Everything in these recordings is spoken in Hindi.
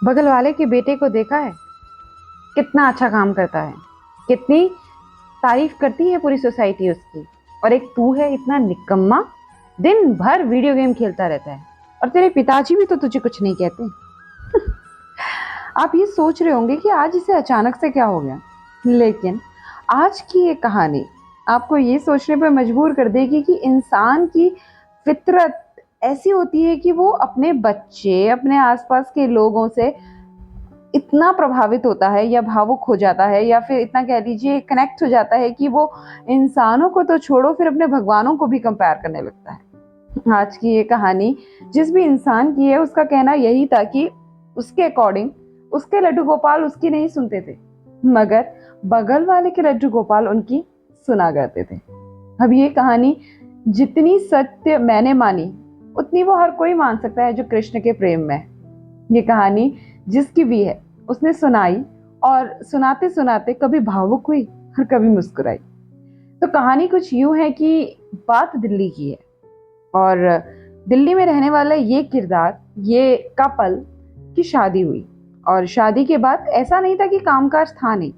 बगल वाले के बेटे को देखा है, कितना अच्छा काम करता है, कितनी तारीफ करती है पूरी सोसाइटी उसकी। और एक तू है इतना निकम्मा, दिन भर वीडियो गेम खेलता रहता है, और तेरे पिताजी भी तो तुझे कुछ नहीं कहते। आप ये सोच रहे होंगे कि आज इसे अचानक से क्या हो गया, लेकिन आज की ये कहानी आपको ये सोचने पर मजबूर कर देगी कि इंसान की फितरत ऐसी होती है कि वो अपने बच्चे, अपने आसपास के लोगों से इतना प्रभावित होता है या भावुक हो जाता है, या फिर इतना कह लीजिए कनेक्ट हो जाता है कि वो इंसानों को तो छोड़ो, फिर अपने भगवानों को भी कंपेयर करने लगता है। आज की ये कहानी जिस भी इंसान की है, उसका कहना यही था कि उसके अकॉर्डिंग उसके लड्डू गोपाल उसकी नहीं सुनते थे, मगर बगल वाले के लड्डू गोपाल उनकी सुना करते थे। अब ये कहानी जितनी सत्य मैंने मानी, उतनी वो हर कोई मान सकता है जो कृष्ण के प्रेम में है। ये कहानी जिसकी भी है, उसने सुनाई, और सुनाते सुनाते कभी भावुक हुई और कभी मुस्कुराई। तो कहानी कुछ यूं है कि बात दिल्ली की है, और दिल्ली में रहने वाला ये किरदार, ये कपल की शादी हुई। और शादी के बाद ऐसा नहीं था कि कामकाज था नहीं,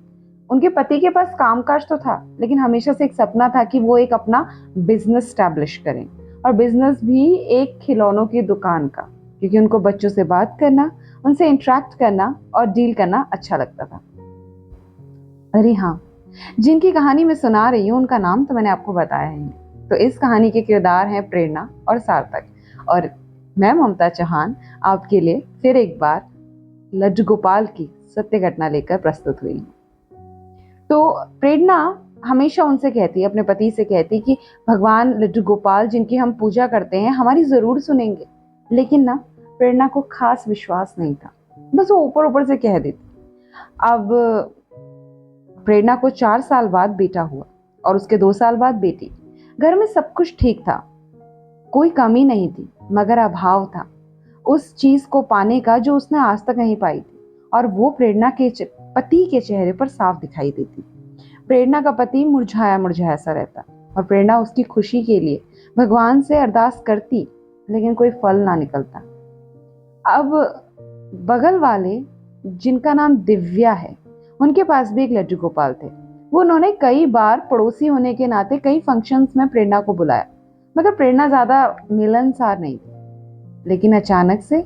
उनके पति के पास कामकाज तो था, लेकिन हमेशा से एक सपना था कि वो एक अपना बिजनेस स्टैब्लिश करें, और बिजनेस भी एक खिलौनों की दुकान का, क्योंकि उनको बच्चों से बात करना, उनसे इंटरेक्ट करना और डील करना अच्छा लगता था। अरे हाँ, जिनकी कहानी मैं सुना रही हूँ उनका नाम तो मैंने आपको बताया ही है। तो इस कहानी के किरदार हैं प्रेरणा और सार्थक, और मैं ममता चौहान आपके लिए फिर एक बार लड्डू गोपाल की सत्य घटना लेकर प्रस्तुत हुई हूँ। तो प्रेरणा हमेशा उनसे कहती है, अपने पति से कहती कि भगवान लड्डू गोपाल जिनकी हम पूजा करते हैं हमारी जरूर सुनेंगे। लेकिन ना, प्रेरणा को खास विश्वास नहीं था, बस वो ऊपर ऊपर से कह देती। अब प्रेरणा को 4 साल बाद बेटा हुआ, और उसके 2 साल बाद बेटी। घर में सब कुछ ठीक था, कोई कमी नहीं थी, मगर अभाव था उस चीज को पाने का जो उसने आज तक नहीं पाई थी, और वो प्रेरणा के पति के चेहरे पर साफ दिखाई देती। प्रेरणा का पति मुरझाया मुरझाया सा रहता, और प्रेरणा उसकी खुशी के लिए भगवान से अरदास करती, लेकिन कोई फल ना निकलता। अब बगल वाले, जिनका नाम दिव्या है, उनके पास भी एक लड्डू गोपाल थे। वो उन्होंने कई बार पड़ोसी होने के नाते कई फंक्शंस में प्रेरणा को बुलाया, मगर प्रेरणा ज्यादा मिलनसार नहीं थी। लेकिन अचानक से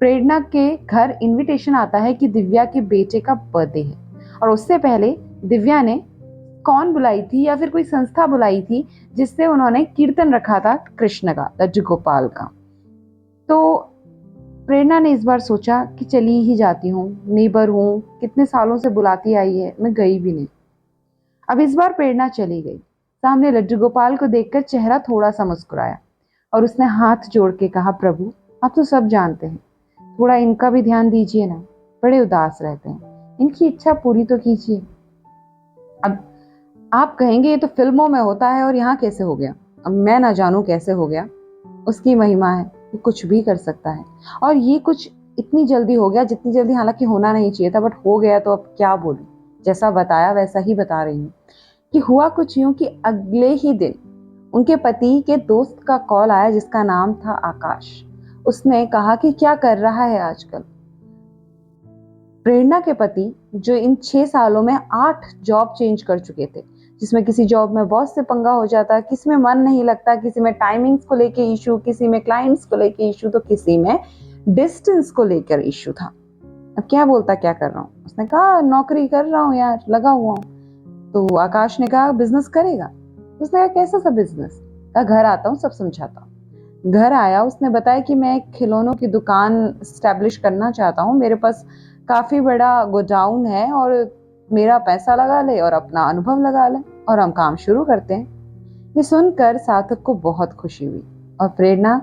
प्रेरणा के घर इनविटेशन आता है कि दिव्या के बेटे का बर्थडे है, और उससे पहले दिव्या ने कौन बुलाई थी, या फिर कोई संस्था बुलाई थी जिससे उन्होंने कीर्तन रखा था कृष्ण का, लड्डू गोपाल का। तो प्रेरणा ने इस बार सोचा कि चली ही जाती हूँ, नेबर हूँ, कितने सालों से बुलाती आई है, मैं गई भी नहीं। अब इस बार प्रेरणा चली गई। सामने लड्डू गोपाल को देखकर चेहरा थोड़ा सा मुस्कुराया, और उसने हाथ जोड़ के कहा, प्रभु आप तो सब जानते हैं, थोड़ा इनका भी ध्यान दीजिए ना, बड़े उदास रहते हैं, इनकी इच्छा पूरी तो कीजिए। अब आप कहेंगे ये तो फिल्मों में होता है और यहाँ कैसे हो गया। अब मैं ना जानूं कैसे हो गया, उसकी महिमा है, वो कुछ भी कर सकता है। और ये कुछ इतनी जल्दी हो गया जितनी जल्दी हालांकि होना नहीं चाहिए था, बट हो गया, तो अब क्या बोलूं। जैसा बताया वैसा ही बता रही हूँ कि हुआ कुछ यूं कि अगले ही दिन उनके पति के दोस्त का कॉल आया, जिसका नाम था आकाश। उसने कहा कि क्या कर रहा है आजकल। प्रेरणा के पति, जो इन 6 सालों में 8 जॉब चेंज कर चुके थे, जिसमें किसी जॉब में बॉस से पंगा हो जाता, किसी में मन नहीं लगता, किसी में टाइमिंग्स को लेके इशू, किसी में क्लाइंट्स को लेके इशू, तो किसी में डिस्टेंस को लेकर इशू था। अब क्या बोलता, क्या कर रहा हूँ। उसने कहा नौकरी कर रहा हूँ यार, लगा हुआ हूँ। तो आकाश ने कहा बिजनेस करेगा। उसने कहा कैसा सा बिजनेस। कहा घर आता हूँ, सब समझाता हूँ। घर आया, उसने बताया कि मैं एक खिलौनों की दुकान स्टैब्लिश करना चाहता हूँ, मेरे पास काफी बड़ा गोडाउन है, और मेरा पैसा लगा ले और अपना अनुभव लगा ले, और हम काम शुरू करते हैं। ये सुनकर सार्थक को बहुत खुशी हुई, और प्रेरणा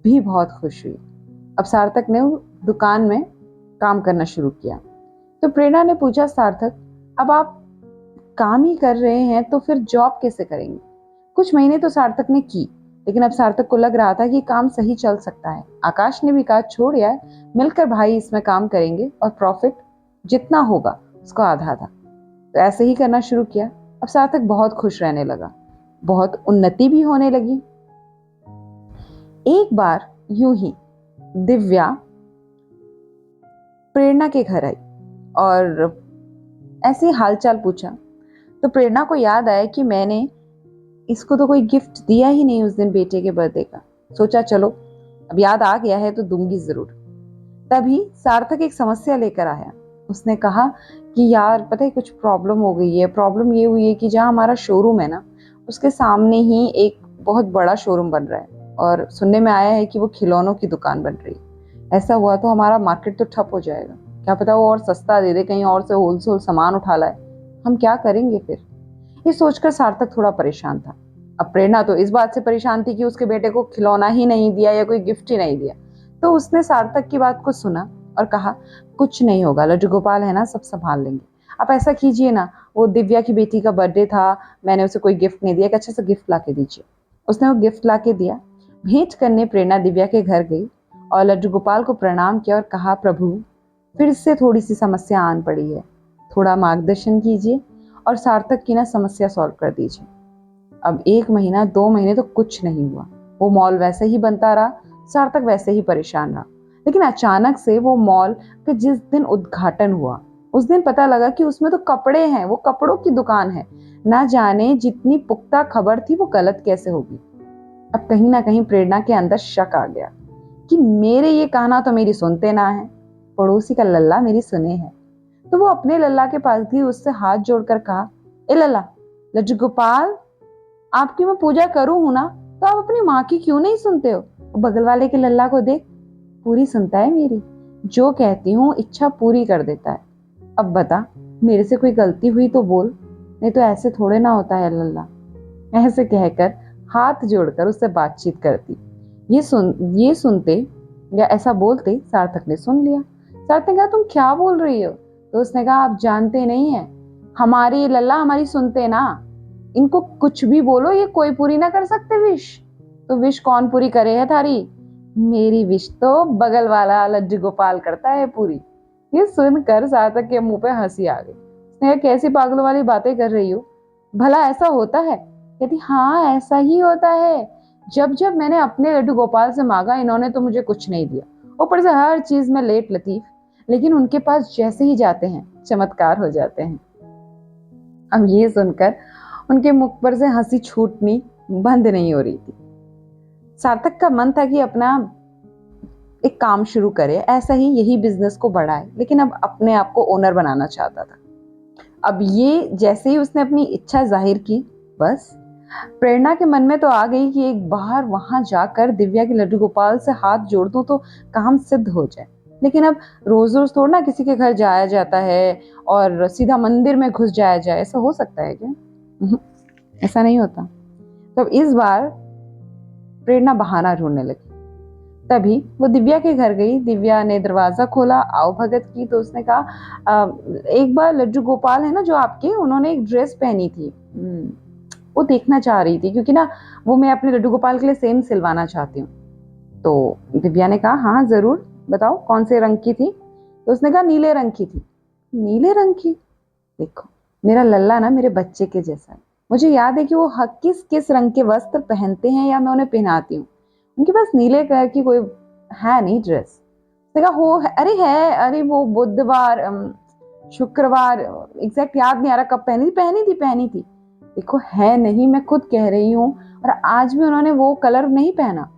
भी बहुत खुश हुई। अब सार्थक ने दुकान में काम करना शुरू किया। तो प्रेरणा ने पूछा, सार्थक अब आप काम ही कर रहे हैं तो फिर जॉब कैसे करेंगे। कुछ महीने तो सार्थक ने की, लेकिन अब सार्थक को लग रहा था कि काम सही चल सकता है। आकाश ने भी कहा छोड़ यार, मिलकर भाई इसमें काम करेंगे, और प्रॉफिट जितना होगा उसका आधा आधा। तो ऐसे ही करना शुरू किया। अब सार्थक बहुत खुश रहने लगा, बहुत उन्नति भी होने लगी। एक बार यूं ही दिव्या प्रेरणा के घर आई और ऐसे ही हालचाल पूछा। तो प्रेरणा को याद आया कि मैंने इसको तो कोई गिफ्ट दिया ही नहीं उस दिन बेटे के बर्थडे का। सोचा चलो अब याद आ गया है तो दूंगी जरूर। तभी सार्थक एक समस्या लेकर आया। उसने कहा कि यार पता है कुछ प्रॉब्लम हो गई है। प्रॉब्लम ये हुई है कि जहाँ हमारा शोरूम है ना, उसके सामने ही एक बहुत बड़ा शोरूम बन रहा है और सुनने में आया है कि वो खिलौनों की दुकान बन रही है। ऐसा हुआ तो हमारा मार्केट तो ठप हो जाएगा। क्या पता वो और सस्ता दे दे, कहीं और से होलसेल सामान उठा लाए। हम क्या करेंगे फिर? ये सोचकर सार्थक थोड़ा परेशान था। अब प्रेरणा तो इस बात से परेशान थी कि उसके बेटे को खिलौना ही नहीं दिया या कोई गिफ्ट ही नहीं दिया। तो उसने सार्थक की बात को सुना और कहा कुछ नहीं होगा, लड्डू गोपाल है ना, सब संभाल लेंगे। आप ऐसा कीजिए ना, वो दिव्या की बेटी का बर्थडे था, मैंने उसे कोई गिफ्ट नहीं दिया, एक अच्छा सा गिफ्ट ला के दीजिए। उसने वो गिफ्ट ला के दिया। भेंट करने प्रेरणा दिव्या के घर गई और लड्डू गोपाल को प्रणाम किया और कहा प्रभु फिर से थोड़ी सी समस्या आन पड़ी है, थोड़ा मार्गदर्शन कीजिए और सार्थक की ना समस्या सॉल्व कर दीजिए। अब 1 महीना 2 महीने तो कुछ नहीं हुआ। वो मॉल वैसे ही बनता रहा, सार्थक वैसे ही परेशान रहा। लेकिन अचानक से वो मॉल का जिस दिन उद्घाटन हुआ उस दिन पता लगा कि उसमें तो कपड़े हैं, वो कपड़ों की दुकान है। ना जाने जितनी पुख्ता खबर थी वो गलत कैसे होगी। अब कहीं ना कहीं प्रेरणा के अंदर शक आ गया कि मेरे ये कहना तो मेरी सुनते ना है, पड़ोसी का लल्ला मेरी सुने है। तो वो अपने लल्ला के पास गई, उससे हाथ जोड़कर कहा, ए लल्ला, लड्डू गोपाल आपकी मैं पूजा करूं हूं ना, तो आप अपनी माँ की क्यों नहीं सुनते हो? बगल वाले के लल्ला को देख, पूरी सुनता है मेरी, जो कहती हूँ इच्छा पूरी कर देता है। अब बता, मेरे से कोई गलती हुई तो बोल, नहीं तो ऐसे थोड़े ना होता है लल्ला। ऐसे कहकर हाथ जोड़कर उससे बातचीत करती। ये सुनते या ऐसा बोलते सार्थक ने सुन लिया। सार्थक ने कहा तुम क्या बोल रही हो? तो उसने कहा आप जानते नहीं है, हमारी लल्ला हमारी सुनते ना, इनको कुछ भी बोलो ये कोई पूरी ना कर सकते विश। तो विश कौन पूरी करे है थारी? मेरी विश तो बगल वाला लड्डू गोपाल करता है पूरी। ये सुनकर सार्थक के मुंह पे हंसी आ गई। उसने कहा कैसी पागलों वाली बातें कर रही हो, भला ऐसा होता है? कहती हाँ ऐसा ही होता है। जब जब मैंने अपने लड्डू गोपाल से मांगा इन्होंने तो मुझे कुछ नहीं दिया, ऊपर से हर चीज में लेट लतीफ, लेकिन उनके पास जैसे ही जाते हैं चमत्कार हो जाते हैं। अब ये सुनकर उनके मुख पर से हंसी छूटनी बंद नहीं हो रही थी। सार्थक का मन था कि अपना एक काम शुरू करे, ऐसा ही यही बिजनेस को बढ़ाए, लेकिन अब अपने आप को ओनर बनाना चाहता था। अब ये जैसे ही उसने अपनी इच्छा जाहिर की, बस प्रेरणा के मन में तो आ गई कि एक बार वहां जाकर दिव्या के लड्डू गोपाल से हाथ जोड़ दूं तो काम सिद्ध हो जाए। लेकिन अब रोज रोज थोड़ा ना किसी के घर जाया जाता है और सीधा मंदिर में घुस जाया जाए, ऐसा हो सकता है क्या? ऐसा नहीं होता। तब इस बार प्रेरणा बहाना ढूंढने लगी। तभी वो दिव्या के घर गई। दिव्या ने दरवाजा खोला, आओ भगत की। तो उसने कहा एक बार लड्डू गोपाल है ना जो आपके, उन्होंने एक ड्रेस पहनी थी, वो देखना चाह रही थी, क्योंकि ना वो मैं अपने लड्डू गोपाल के लिए सेम सिलवाना चाहती हूँ। तो दिव्या ने कहा हाँ जरूर, बताओ कौन से रंग की थी? तो उसने कहा नीले रंग की थी। नीले रंग की? देखो मेरा लल्ला ना मेरे बच्चे के जैसा है, मुझे याद है कि वो किस किस रंग के वस्त्र पहनते हैं या मैं उन्हें पहनाती हूँ। उनके पास नीले कलर की कोई है नहीं ड्रेस। देखा हो है, अरे है, अरे वो बुधवार शुक्रवार, एग्जैक्ट याद नहीं आ रहा कब पहनी थी। देखो है नहीं, मैं खुद कह रही हूँ, और आज भी उन्होंने वो कलर नहीं पहना।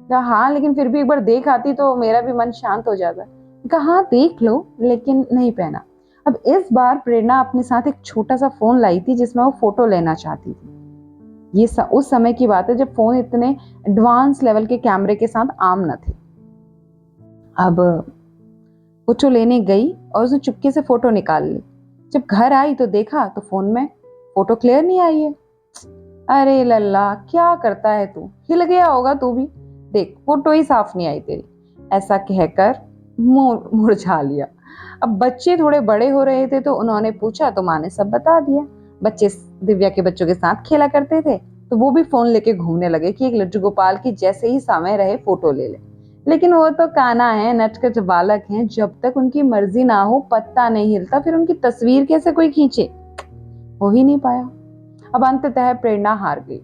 कहा हाँ लेकिन फिर भी एक बार देख आती तो मेरा भी मन शांत हो जाता। कहा हाँ देख लो, लेकिन नहीं पहना। अब इस बार प्रेरणा अपने साथ एक छोटा सा फोन लाई थी जिसमें वो फोटो लेना चाहती थी। उस समय की बात है जब फोन इतने एडवांस लेवल के कैमरे के साथ आम न थे। अब फोटो लेने गई और उसने चुपके से फोटो निकाल ली। जब घर आई तो देखा तो फोन में फोटो क्लियर नहीं आई है। अरे लल्ला क्या करता है तू, हिल गया होगा तू भी, देख फोटो ही साफ नहीं आई तेरी। ऐसा कहकर मुरझा लिया। अब बच्चे थोड़े बड़े हो रहे थे तो उन्होंने पूछा तो माँ ने सब बता दिया। बच्चे दिव्या के बच्चों के साथ खेला करते थे तो वो भी फोन लेके घूमने लगे कि एक लड्डू गोपाल की जैसे ही समय रहे फोटो ले ले। लेकिन वो तो काना है, नटखट बालक हैं, जब तक उनकी मर्जी ना हो पत्ता नहीं हिलता, फिर उनकी तस्वीर कैसे कोई खींचे? हो ही नहीं पाया। अब अंततः प्रेरणा हार गई।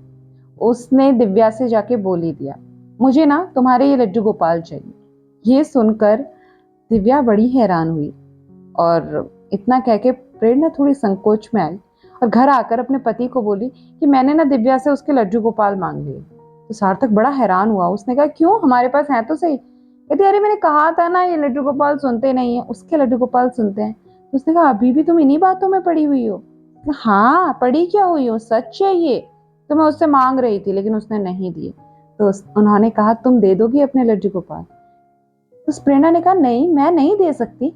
उसने दिव्या से जाके बोल ही दिया, मुझे ना तुम्हारे ये लड्डू गोपाल चाहिए। ये सुनकर दिव्या बड़ी हैरान हुई और इतना कह के प्रेरणा थोड़ी संकोच में आई और घर आकर अपने पति को बोली कि मैंने ना दिव्या से उसके लड्डू गोपाल मांग लिए। तो सार्थक बड़ा हैरान हुआ। उसने कहा क्यों, हमारे पास है तो सही। कहती अरे मैंने कहा था ना, ये लड्डू गोपाल सुनते नहीं है, उसके लड्डू गोपाल सुनते हैं। तो उसने कहा अभी भी तुम इन्हीं बातों में पड़ी हुई हो। हाँ पड़ी क्या हुई हो, सच है ये, तो मैं उससे मांग रही थी लेकिन उसने नहीं दिए। तो उन्होंने कहा तुम दे दोगी अपने लड्डू गोपाल। तो उस प्रेरणा ने कहा नहीं मैं नहीं दे सकती।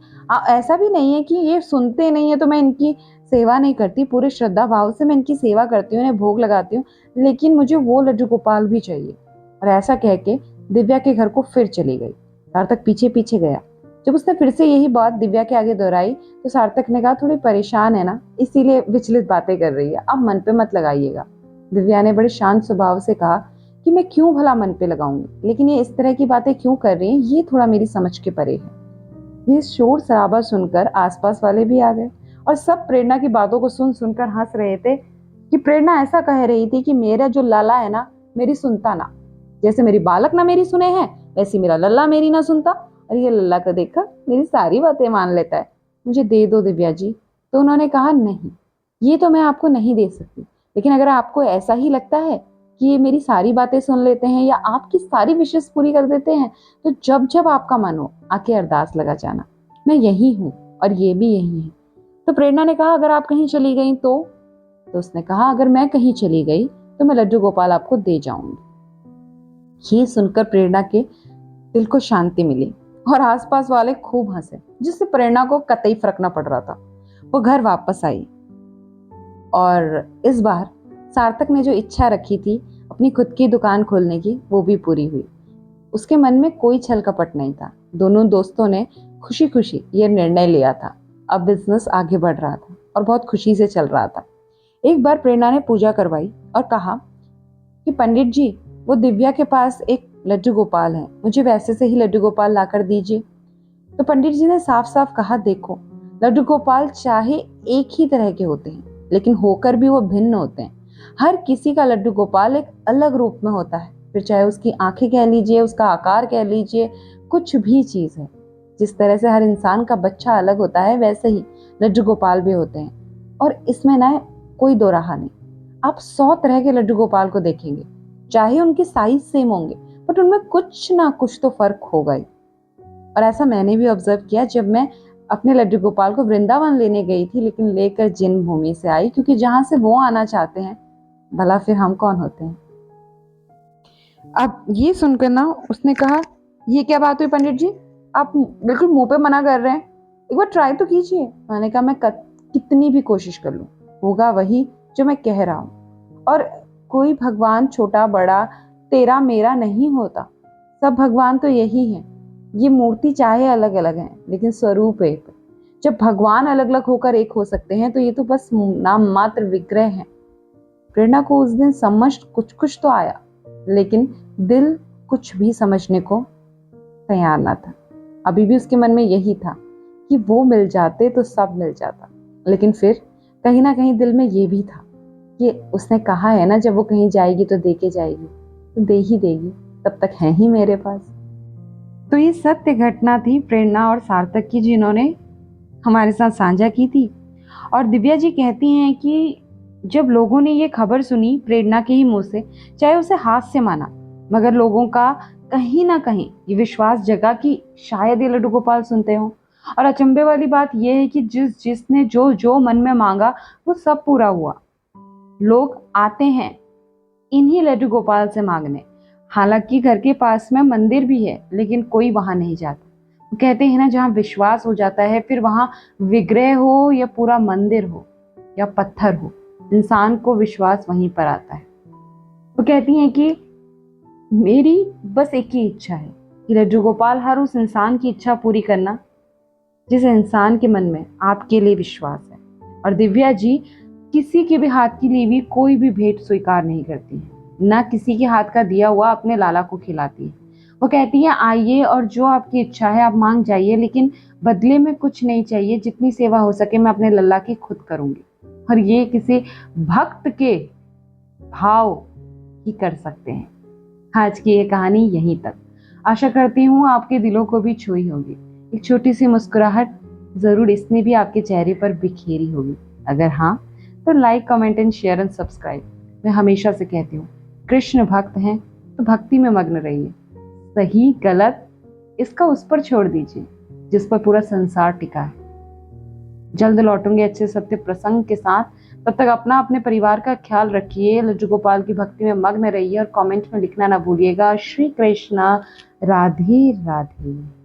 ऐसा भी नहीं है कि ये सुनते नहीं है तो मैं इनकी सेवा नहीं करती, पूरे श्रद्धा भाव से मैं इनकी सेवा करती हूँ, इन्हें भोग लगाती हूँ, लेकिन मुझे वो लड्डू गोपाल भी चाहिए। और ऐसा कह के दिव्या के घर को फिर चली गई। सार्थक पीछे पीछे गया। जब उसने फिर से यही बात दिव्या के आगे दोहराई तो सार्थक ने कहा थोड़ी परेशान है ना, इसीलिए विचलित बातें कर रही है, अब मन पे मत लगाइएगा। दिव्या ने बड़े शांत स्वभाव से कहा कि मैं क्यों भला मन पे लगाऊंगी, लेकिन ये इस तरह की बातें क्यों कर रही हैं, ये थोड़ा मेरी समझ के परे है। ये शोर शराबा सुनकर आसपास वाले भी आ गए और सब प्रेरणा की बातों को सुन सुनकर हंस रहे थे कि प्रेरणा ऐसा कह रही थी कि मेरा जो लाला है ना मेरी सुनता ना, जैसे मेरी बालक ना मेरी सुने हैं वैसे मेरा लल्ला मेरी ना सुनता, और ये लल्ला को देखा मेरी सारी बातें मान लेता है, मुझे दे दो दिव्या जी। तो उन्होंने कहा नहीं, ये तो मैं आपको नहीं दे सकती, लेकिन अगर आपको ऐसा ही लगता है कि ये मेरी सारी बातें सुन लेते हैं या आपकी सारी विशेष पूरी कर देते हैं, तो जब जब आपका मन हो आके अरदास लगा जाना, मैं यही हूँ और ये भी यही है। तो प्रेरणा ने कहा अगर आप कहीं चली गई तो उसने कहा अगर मैं कहीं चली गई तो मैं लड्डू गोपाल आपको दे जाऊंगी। ये सुनकर प्रेरणा के दिल को शांति मिली और आसपास वाले खूब हंसे, जिससे प्रेरणा को कतई फर्क न पड़ रहा था। वो घर वापस आई और इस बार सार्थक ने जो इच्छा रखी थी अपनी खुद की दुकान खोलने की वो भी पूरी हुई। उसके मन में कोई छल कपट नहीं था। दोनों दोस्तों ने खुशी खुशी ये निर्णय लिया था। अब बिजनेस आगे बढ़ रहा था और बहुत खुशी से चल रहा था। एक बार प्रेरणा ने पूजा करवाई और कहा कि पंडित जी वो दिव्या के पास एक लड्डू गोपाल है, मुझे वैसे से ही लड्डू गोपाल लाकर दीजिए। तो पंडित जी ने साफ साफ कहा देखो लड्डू गोपाल चाहे एक ही तरह के होते हैं लेकिन होकर भी वो भिन्न होते हैं। हर किसी का लड्डू गोपाल एक अलग रूप में होता है, फिर चाहे उसकी आंखें कह लीजिए, उसका आकार कह लीजिए, कुछ भी चीज है। जिस तरह से हर इंसान का बच्चा अलग होता है वैसे ही लड्डू गोपाल भी होते हैं और इसमें ना कोई दो राह नहीं। आप 100 तरह के लड्डू गोपाल को देखेंगे, चाहे उनके साइज सेम होंगे बट उनमें कुछ ना कुछ तो फर्क होगा ही। और ऐसा मैंने भी ऑब्जर्व किया जब मैं अपने लड्डू गोपाल को वृंदावन लेने गई थी, लेकिन लेकर जिन भूमि से आई, क्योंकि जहां से वो आना चाहते हैं भला फिर हम कौन होते हैं। अब ये सुनकर ना उसने कहा ये क्या बात हुई पंडित जी, आप बिल्कुल मुंह पे मना कर रहे हैं, एक बार ट्राई तो कीजिए। मैंने कहा मैं कितनी भी कोशिश कर लूं होगा वही जो मैं कह रहा हूँ। और कोई भगवान छोटा बड़ा तेरा मेरा नहीं होता, सब भगवान तो यही है। ये मूर्ति चाहे अलग अलग है लेकिन स्वरूप एक। जब भगवान अलग अलग होकर एक हो सकते हैं तो ये तो बस नाम मात्र विग्रह है। प्रेरणा को उस दिन समझ कुछ कुछ तो आया लेकिन दिल कुछ भी समझने को तैयार ना था। अभी भी उसके मन में यही था कि वो मिल जाते तो सब मिल जाता, लेकिन फिर कहीं ना कहीं दिल में ये भी था कि उसने कहा है ना जब वो कहीं जाएगी तो दे के जाएगी, तो दे ही देगी, तब तक है ही मेरे पास। तो ये सत्य घटना थी प्रेरणा और सार्थक की जिन्होंने हमारे साथ साझा की थी। और दिव्या जी कहती हैं कि जब लोगों ने ये खबर सुनी प्रेरणा के ही मुंह से, चाहे उसे हास्य माना, मगर लोगों का कहीं ना कहीं ये विश्वास जगा कि शायद ये लड्डू गोपाल सुनते हो। और अचंभे वाली बात यह है कि जिसने जो जो मन में मांगा वो सब पूरा हुआ। लोग आते हैं इन्हीं लड्डू गोपाल से मांगने, हालांकि घर के पास में मंदिर भी है लेकिन कोई वहां नहीं जाता। कहते हैं ना जहाँ विश्वास हो जाता है फिर वहां विग्रह हो या पूरा मंदिर हो या पत्थर हो, इंसान को विश्वास वहीं पर आता है। वो कहती हैं कि मेरी बस एक ही इच्छा है कि लड्डू गोपाल हर उस इंसान की इच्छा पूरी करना जिस इंसान के मन में आपके लिए विश्वास है। और दिव्या जी किसी के भी हाथ की ली हुई कोई भी भेंट स्वीकार नहीं करती है, ना किसी के हाथ का दिया हुआ अपने लाला को खिलाती है। वो कहती है आइए और जो आपकी इच्छा है आप मांग जाइए, लेकिन बदले में कुछ नहीं चाहिए, जितनी सेवा हो सके मैं अपने लल्ला की खुद करूंगी। और ये किसी भक्त के भाव ही कर सकते हैं। आज की ये कहानी यहीं तक। आशा करती हूँ आपके दिलों को भी छुई होगी। एक छोटी सी मुस्कुराहट जरूर इसने भी आपके चेहरे पर बिखेरी होगी। अगर हाँ, तो like, comment and share and subscribe. मैं हमेशा से कहती हूँ, कृष्ण भक्त हैं तो भक्ति में मग्न रहिए। सही गलत इसका उस पर छोड़ दीजिए जिस पर पूरा संसार टिका है। जल्द लौटूंगे अच्छे सत्य प्रसंग के साथ। तब तक अपना, अपने परिवार का ख्याल रखिए। लज्जू गोपाल की भक्ति में मग्न रहिए और कमेंट में लिखना ना भूलिएगा। श्री कृष्णा, राधे राधे।